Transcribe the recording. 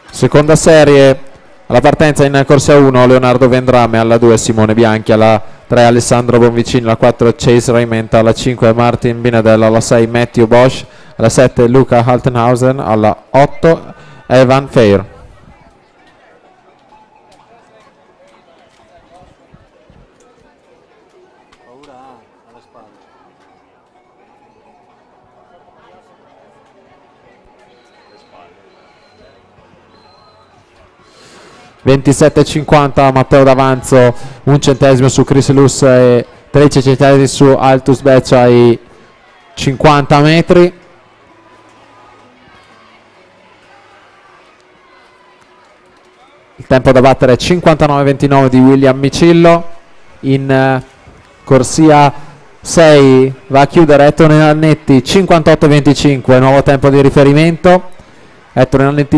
Seconda serie, alla partenza in corsia 1 Leonardo Vendrame, alla 2 Simone Bianchi, alla 3 Alessandro Bonvicini, alla 4 Chase Raimenta, alla 5 Martin Binadella, alla 6 Matthew Bosch, alla 7 Luca Haltenhausen, alla 8 Evan Fair. Paura alla spalla. 27,50 Matteo D'Avanzo, 1 centesimo su Chris Luss e 13 centesimi su Altus Beccia ai 50 metri. Il tempo da battere è 59,29 di William Micillo. In corsia 6 va a chiudere Ettore Nannetti, 58,25, nuovo tempo di riferimento. Ettore Nannetti